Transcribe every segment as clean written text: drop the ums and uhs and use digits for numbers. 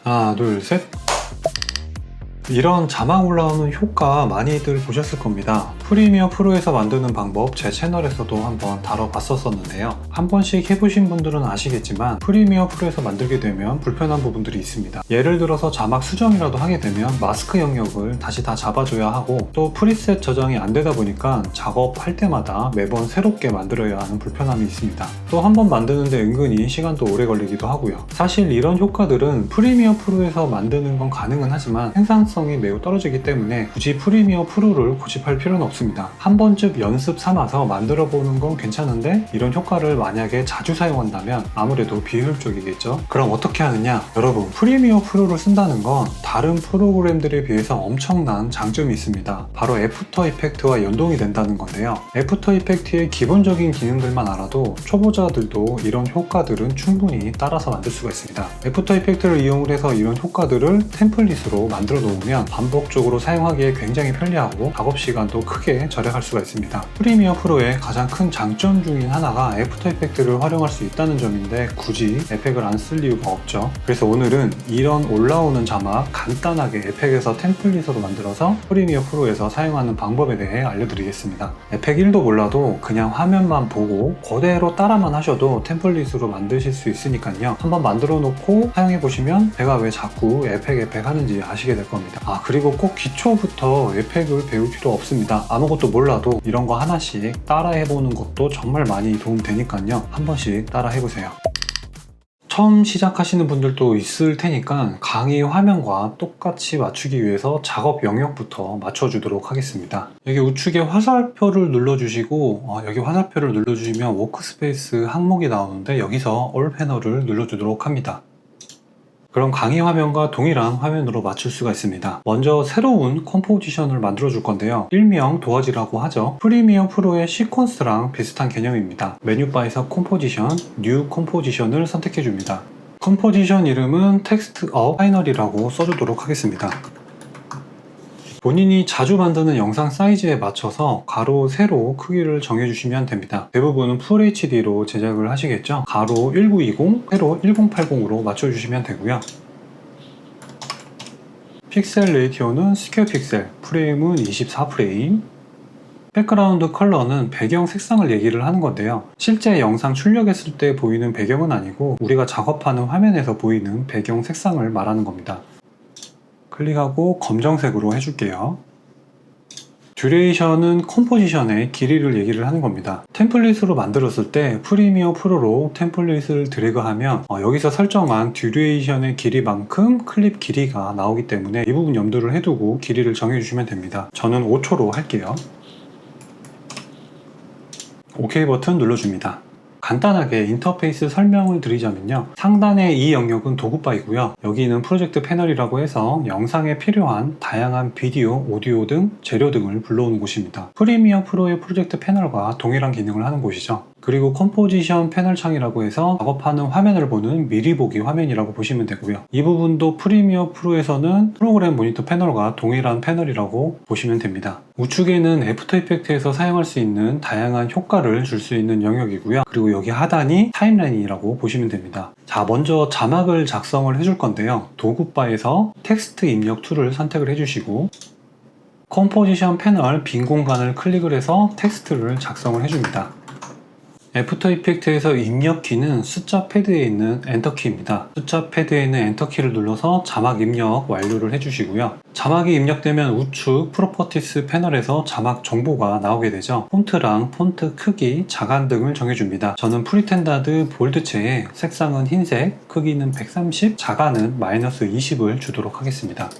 하나, 둘, 셋. 이런 자막 올라오는 효과 많이들 보셨을 겁니다. 프리미어 프로에서 만드는 방법 제 채널에서도 한번 다뤄봤었는데요. 한 번씩 해보신 분들은 아시겠지만 프리미어 프로에서 만들게 되면 불편한 부분들이 있습니다. 예를 들어서 자막 수정이라도 하게 되면 마스크 영역을 다시 다 잡아줘야 하고, 또 프리셋 저장이 안 되다 보니까 작업할 때마다 매번 새롭게 만들어야 하는 불편함이 있습니다. 또 한 번 만드는데 은근히 시간도 오래 걸리기도 하고요. 사실 이런 효과들은 프리미어 프로에서 만드는 건 가능은 하지만 생산성이 매우 떨어지기 때문에 굳이 프리미어 프로를 고집할 필요는 없습니다. 한 번쯤 연습 삼아서 만들어 보는 건 괜찮은데, 이런 효과를 만약에 자주 사용한다면 아무래도 비효율적이겠죠. 그럼 어떻게 하느냐? 여러분, 프리미어 프로를 쓴다는 건 다른 프로그램들에 비해서 엄청난 장점이 있습니다. 바로 애프터 이펙트와 연동이 된다는 건데요. 애프터 이펙트의 기본적인 기능들만 알아도 초보자들도 이런 효과들은 충분히 따라서 만들 수가 있습니다. 애프터 이펙트를 이용해서 이런 효과들을 템플릿으로 만들어 놓으면 반복적으로 사용하기에 굉장히 편리하고 작업 시간도 크게 절약할 수가 있습니다. 프리미어 프로의 가장 큰 장점 중인 하나가 애프터 이펙트를 활용할 수 있다는 점인데, 굳이 에펙을 안 쓸 이유가 없죠. 그래서 오늘은 이런 올라오는 자막 간단하게 에펙에서 템플릿으로 만들어서 프리미어 프로에서 사용하는 방법에 대해 알려드리겠습니다. 에펙 1도 몰라도 그냥 화면만 보고 그대로 따라만 하셔도 템플릿으로 만드실 수 있으니까요. 한번 만들어 놓고 사용해 보시면 제가 왜 자꾸 에펙 하는지 아시게 될 겁니다. 그리고 꼭 기초부터 에펙을 배울 필요 없습니다. 아무것도 몰라도 이런 거 하나씩 따라 해보는 것도 정말 많이 도움 되니까요. 한 번씩 따라 해보세요. 처음 시작하시는 분들도 있을 테니까 강의 화면과 똑같이 맞추기 위해서 작업 영역부터 맞춰주도록 하겠습니다. 여기 우측에 화살표를 눌러주시고, 여기 화살표를 눌러주시면 워크스페이스 항목이 나오는데, 여기서 올 패널을 눌러주도록 합니다. 그럼 강의 화면과 동일한 화면으로 맞출 수가 있습니다. 먼저 새로운 컴포지션을 만들어 줄 건데요. 일명 도화지라고 하죠. 프리미어 프로의 시퀀스랑 비슷한 개념입니다. 메뉴바에서 컴포지션, 뉴 컴포지션을 선택해 줍니다. 컴포지션 이름은 텍스트 업 파이널이라고 써주도록 하겠습니다. 본인이 자주 만드는 영상 사이즈에 맞춰서 가로, 세로 크기를 정해주시면 됩니다. 대부분은 FHD로 제작을 하시겠죠? 가로 1920, 세로 1080으로 맞춰주시면 되고요. 픽셀 레이티오는 스퀘어 픽셀, 프레임은 24프레임, 백그라운드 컬러는 배경 색상을 얘기를 하는 건데요. 실제 영상 출력했을 때 보이는 배경은 아니고 우리가 작업하는 화면에서 보이는 배경 색상을 말하는 겁니다. 클릭하고 검정색으로 해줄게요. 듀레이션은 컴포지션의 길이를 얘기를 하는 겁니다. 템플릿으로 만들었을 때 프리미어 프로로 템플릿을 드래그하면 여기서 설정한 듀레이션의 길이만큼 클립 길이가 나오기 때문에 이 부분 염두를 해두고 길이를 정해주시면 됩니다. 저는 5초로 할게요. OK 버튼 눌러줍니다. 간단하게 인터페이스 설명을 드리자면요. 상단의 이 영역은 도구 바이고요. 여기는 프로젝트 패널이라고 해서 영상에 필요한 다양한 비디오, 오디오 등 재료 등을 불러오는 곳입니다. 프리미어 프로의 프로젝트 패널과 동일한 기능을 하는 곳이죠. 그리고 컴포지션 패널 창이라고 해서 작업하는 화면을 보는 미리 보기 화면이라고 보시면 되고요. 이 부분도 프리미어 프로에서는 프로그램 모니터 패널과 동일한 패널이라고 보시면 됩니다. 우측에는 애프터 이펙트에서 사용할 수 있는 다양한 효과를 줄 수 있는 영역이고요. 그리고 여기 하단이 타임라인이라고 보시면 됩니다. 자, 먼저 자막을 작성을 해줄 건데요. 도구바에서 텍스트 입력 툴을 선택을 해주시고, 컴포지션 패널 빈 공간을 클릭을 해서 텍스트를 작성을 해줍니다. 애프터 이펙트에서 입력키는 숫자 패드에 있는 엔터키입니다. 숫자 패드에 있는 엔터키를 눌러서 자막 입력 완료를 해주시고요. 자막이 입력되면 우측 프로퍼티스 패널에서 자막 정보가 나오게 되죠. 폰트랑 폰트 크기, 자간 등을 정해줍니다. 저는 프리텐다드 볼드체에 색상은 흰색, 크기는 130, 자간은 -20을 주도록 하겠습니다.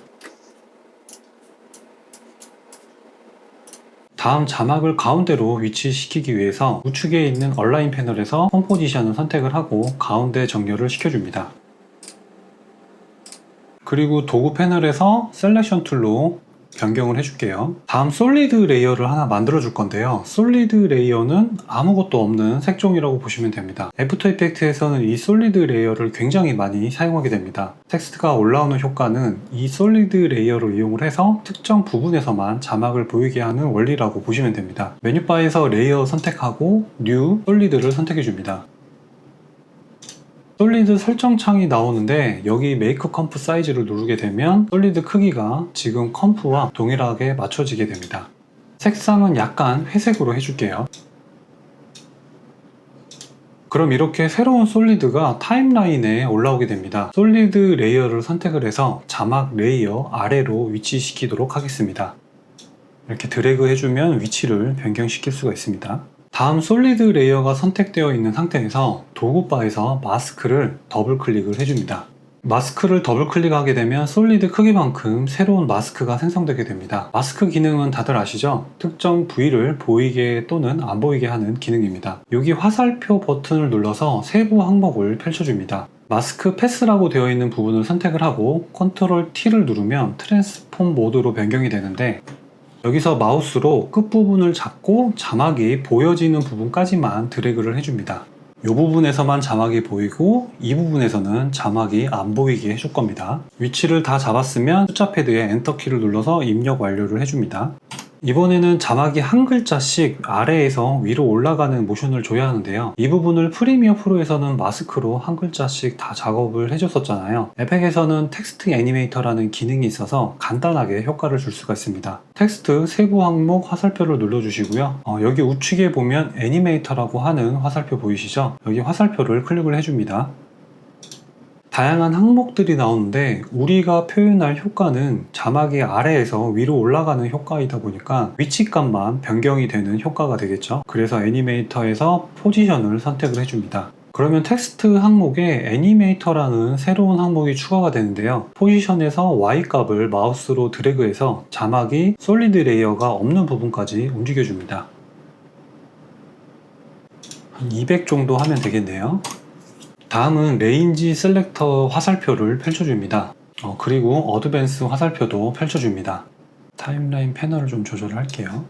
다음 자막을 가운데로 위치시키기 위해서 우측에 있는 얼라인 패널에서 컴포지션을 선택을 하고 가운데 정렬을 시켜줍니다. 그리고 도구 패널에서 셀렉션 툴로 변경을 해줄게요. 다음 솔리드 레이어를 하나 만들어 줄 건데요. 솔리드 레이어는 아무것도 없는 색종이라고 보시면 됩니다. 애프터 이펙트에서는 이 솔리드 레이어를 굉장히 많이 사용하게 됩니다. 텍스트가 올라오는 효과는 이 솔리드 레이어를 이용을 해서 특정 부분에서만 자막을 보이게 하는 원리라고 보시면 됩니다. 메뉴바에서 레이어 선택하고 뉴 솔리드를 선택해 줍니다. 솔리드 설정 창이 나오는데 여기 메이크 컴프 사이즈를 누르게 되면 솔리드 크기가 지금 컴프와 동일하게 맞춰지게 됩니다. 색상은 약간 회색으로 해줄게요. 그럼 이렇게 새로운 솔리드가 타임라인에 올라오게 됩니다. 솔리드 레이어를 선택을 해서 자막 레이어 아래로 위치시키도록 하겠습니다. 이렇게 드래그 해주면 위치를 변경시킬 수가 있습니다. 다음 솔리드 레이어가 선택되어 있는 상태에서 도구바에서 마스크를 더블 클릭을 해줍니다. 마스크를 더블 클릭하게 되면 솔리드 크기만큼 새로운 마스크가 생성되게 됩니다. 마스크 기능은 다들 아시죠? 특정 부위를 보이게 또는 안 보이게 하는 기능입니다. 여기 화살표 버튼을 눌러서 세부 항목을 펼쳐줍니다. 마스크 패스라고 되어 있는 부분을 선택을 하고 컨트롤 T를 누르면 트랜스폼 모드로 변경이 되는데, 여기서 마우스로 끝부분을 잡고 자막이 보여지는 부분까지만 드래그를 해줍니다. 이 부분에서만 자막이 보이고 이 부분에서는 자막이 안 보이게 해줄 겁니다. 위치를 다 잡았으면 숫자 패드에 엔터 키를 눌러서 입력 완료를 해줍니다. 이번에는 자막이 한 글자씩 아래에서 위로 올라가는 모션을 줘야 하는데요. 이 부분을 프리미어 프로에서는 마스크로 한 글자씩 다 작업을 해줬었잖아요. 에펙에서는 텍스트 애니메이터라는 기능이 있어서 간단하게 효과를 줄 수가 있습니다. 텍스트 세부 항목 화살표를 눌러주시고요. 여기 우측에 보면 애니메이터라고 하는 화살표 보이시죠? 여기 화살표를 클릭을 해줍니다. 다양한 항목들이 나오는데 우리가 표현할 효과는 자막이 아래에서 위로 올라가는 효과이다 보니까 위치값만 변경이 되는 효과가 되겠죠. 그래서 애니메이터에서 포지션을 선택을 해줍니다. 그러면 텍스트 항목에 애니메이터라는 새로운 항목이 추가가 되는데요. 포지션에서 Y값을 마우스로 드래그해서 자막이 솔리드 레이어가 없는 부분까지 움직여줍니다. 한 200 정도 하면 되겠네요. 다음은 레인지 셀렉터 화살표를 펼쳐줍니다. 그리고 어드밴스 화살표도 펼쳐줍니다. 타임라인 패널을 좀 조절을 할게요.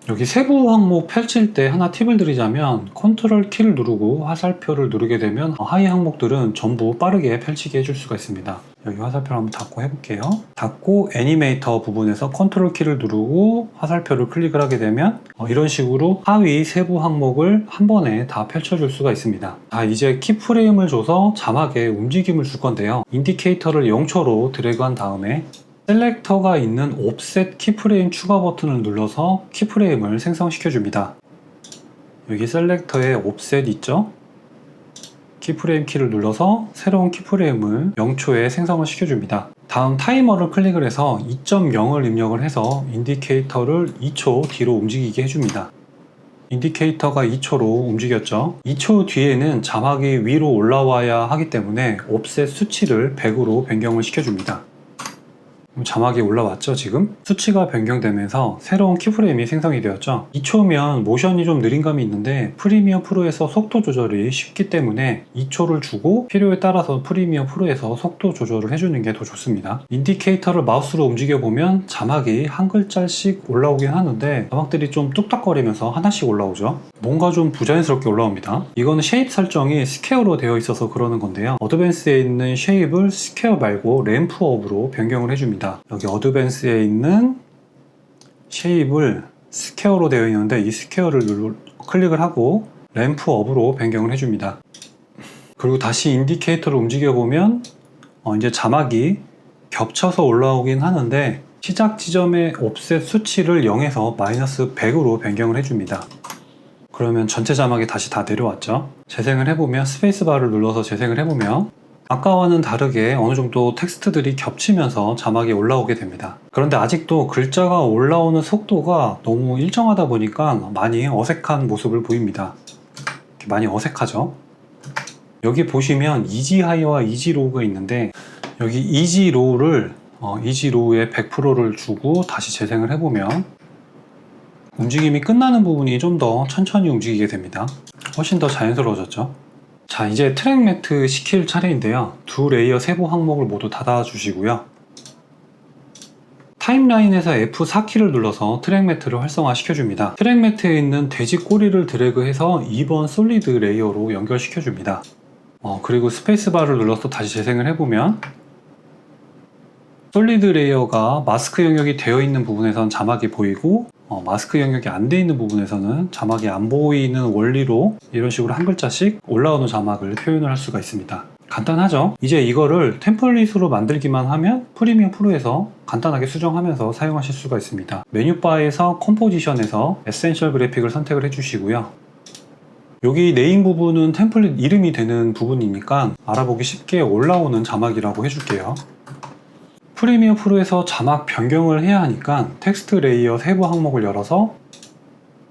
여기 세부 항목 펼칠 때 하나 팁을 드리자면 컨트롤 키를 누르고 화살표를 누르게 되면 하위 항목들은 전부 빠르게 펼치게 해줄 수가 있습니다. 여기 화살표를 한번 닫고 해볼게요. 닫고 애니메이터 부분에서 컨트롤 키를 누르고 화살표를 클릭을 하게 되면 이런 식으로 하위 세부 항목을 한 번에 다 펼쳐줄 수가 있습니다. 이제 키프레임을 줘서 자막에 움직임을 줄 건데요. 인디케이터를 0초로 드래그한 다음에 셀렉터가 있는 옵셋 키프레임 추가 버튼을 눌러서 키프레임을 생성시켜 줍니다. 여기 셀렉터에 옵셋 있죠? 키프레임 키를 눌러서 새로운 키프레임을 0초에 생성을 시켜줍니다. 다음 타이머를 클릭을 해서 2.0을 입력을 해서 인디케이터를 2초 뒤로 움직이게 해줍니다. 인디케이터가 2초로 움직였죠. 2초 뒤에는 자막이 위로 올라와야 하기 때문에 옵셋 수치를 100으로 변경을 시켜줍니다. 자막이 올라왔죠. 지금 수치가 변경되면서 새로운 키프레임이 생성이 되었죠. 2초면 모션이 좀 느린 감이 있는데 프리미어 프로에서 속도 조절이 쉽기 때문에 2초를 주고 필요에 따라서 프리미어 프로에서 속도 조절을 해주는 게 더 좋습니다. 인디케이터를 마우스로 움직여 보면 자막이 한 글자씩 올라오긴 하는데 자막들이 좀 뚝딱거리면서 하나씩 올라오죠. 뭔가 좀 부자연스럽게 올라옵니다. 이거는 쉐입 설정이 스퀘어로 되어 있어서 그러는 건데요. 어드밴스에 있는 쉐입을 스퀘어 말고 램프업으로 변경을 해줍니다. 여기 어드밴스에 있는 쉐입을 스퀘어로 되어 있는데 이 스퀘어를 클릭을 하고 램프업으로 변경을 해줍니다. 그리고 다시 인디케이터를 움직여 보면 이제 자막이 겹쳐서 올라오긴 하는데 시작 지점의 옵셋 수치를 0에서 마이너스 100으로 변경을 해줍니다. 그러면 전체 자막이 다시 다 내려왔죠. 재생을 해보면 스페이스바를 눌러서 재생을 해보면 아까와는 다르게 어느 정도 텍스트들이 겹치면서 자막이 올라오게 됩니다. 그런데 아직도 글자가 올라오는 속도가 너무 일정하다 보니까 많이 어색한 모습을 보입니다. 이렇게 많이 어색하죠. 여기 보시면 이지하이와 이지로우가 있는데 여기 이지로우를 이지로우에 100%를 주고 다시 재생을 해보면 움직임이 끝나는 부분이 좀 더 천천히 움직이게 됩니다. 훨씬 더 자연스러워졌죠. 자, 이제 트랙 매트 시킬 차례인데요. 두 레이어 세부 항목을 모두 닫아 주시고요. 타임라인에서 F4키를 눌러서 트랙 매트를 활성화 시켜줍니다. 트랙 매트에 있는 돼지 꼬리를 드래그해서 2번 솔리드 레이어로 연결시켜줍니다. 그리고 스페이스바를 눌러서 다시 재생을 해보면 솔리드 레이어가 마스크 영역이 되어 있는 부분에선 자막이 보이고 마스크 영역이 안 돼 있는 부분에서는 자막이 안 보이는 원리로 이런 식으로 한 글자씩 올라오는 자막을 표현을 할 수가 있습니다. 간단하죠? 이제 이거를 템플릿으로 만들기만 하면 프리미어 프로에서 간단하게 수정하면서 사용하실 수가 있습니다. 메뉴바에서 컴포지션에서 에센셜 그래픽을 선택을 해주시고요. 여기 네임 부분은 템플릿 이름이 되는 부분이니까 알아보기 쉽게 올라오는 자막이라고 해줄게요. 프리미어 프로에서 자막 변경을 해야 하니까 텍스트 레이어 세부 항목을 열어서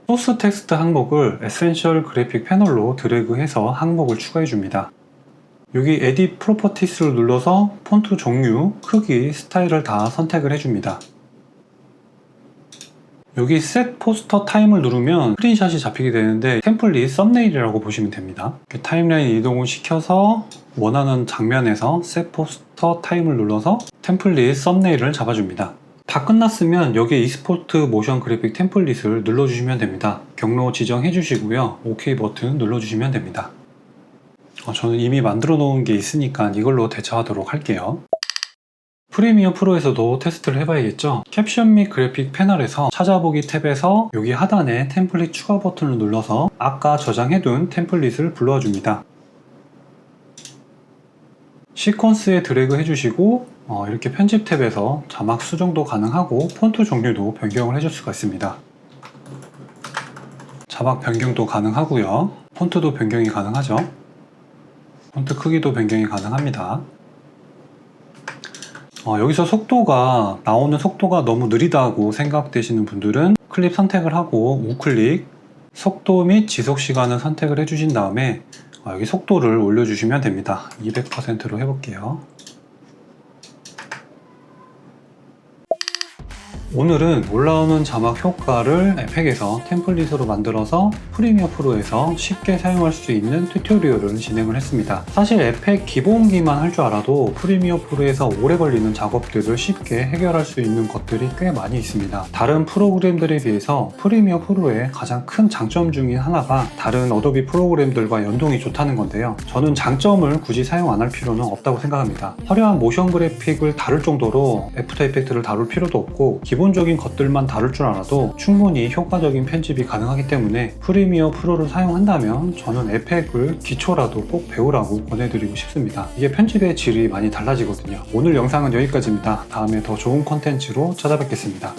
소스 텍스트 항목을 에센셜 그래픽 패널로 드래그해서 항목을 추가해 줍니다. 여기 에딧 프로퍼티스를 눌러서 폰트 종류, 크기, 스타일을 다 선택을 해줍니다. 여기 셋 포스터 타임을 누르면 스크린샷이 잡히게 되는데 템플릿 썸네일이라고 보시면 됩니다. 타임라인 이동을 시켜서 원하는 장면에서 셋 포스터 타임을 눌러서 템플릿 썸네일을 잡아줍니다. 다 끝났으면 여기 익스포트 모션 그래픽 템플릿을 눌러주시면 됩니다. 경로 지정해 주시고요. OK 버튼 눌러주시면 됩니다. 저는 이미 만들어 놓은 게 있으니까 이걸로 대처하도록 할게요. 프리미어 프로에서도 테스트를 해봐야겠죠? 캡션 및 그래픽 패널에서 찾아보기 탭에서 여기 하단에 템플릿 추가 버튼을 눌러서 아까 저장해둔 템플릿을 불러와 줍니다. 시퀀스에 드래그 해주시고 이렇게 편집 탭에서 자막 수정도 가능하고 폰트 종류도 변경을 해줄 수가 있습니다. 자막 변경도 가능하고요. 폰트도 변경이 가능하죠. 폰트 크기도 변경이 가능합니다. 여기서 속도가 나오는 속도가 너무 느리다고 생각되시는 분들은 클립 선택을 하고 우클릭 속도 및 지속 시간을 선택을 해주신 다음에 여기 속도를 올려주시면 됩니다. 200%로 해볼게요. 오늘은 올라오는 자막 효과를 에펙에서 템플릿으로 만들어서 프리미어 프로에서 쉽게 사용할 수 있는 튜토리얼을 진행을 했습니다. 사실 에펙 기본기만 할 줄 알아도 프리미어 프로에서 오래 걸리는 작업들을 쉽게 해결할 수 있는 것들이 꽤 많이 있습니다. 다른 프로그램들에 비해서 프리미어 프로의 가장 큰 장점 중인 하나가 다른 어도비 프로그램들과 연동이 좋다는 건데요. 저는 장점을 굳이 사용 안 할 필요는 없다고 생각합니다. 화려한 모션 그래픽을 다룰 정도로 애프터 이펙트를 다룰 필요도 없고 기본적인 것들만 다룰 줄 알아도 충분히 효과적인 편집이 가능하기 때문에 프리미어 프로를 사용한다면 저는 에펙을 기초라도 꼭 배우라고 권해드리고 싶습니다. 이게 편집의 질이 많이 달라지거든요. 오늘 영상은 여기까지입니다. 다음에 더 좋은 컨텐츠로 찾아뵙겠습니다.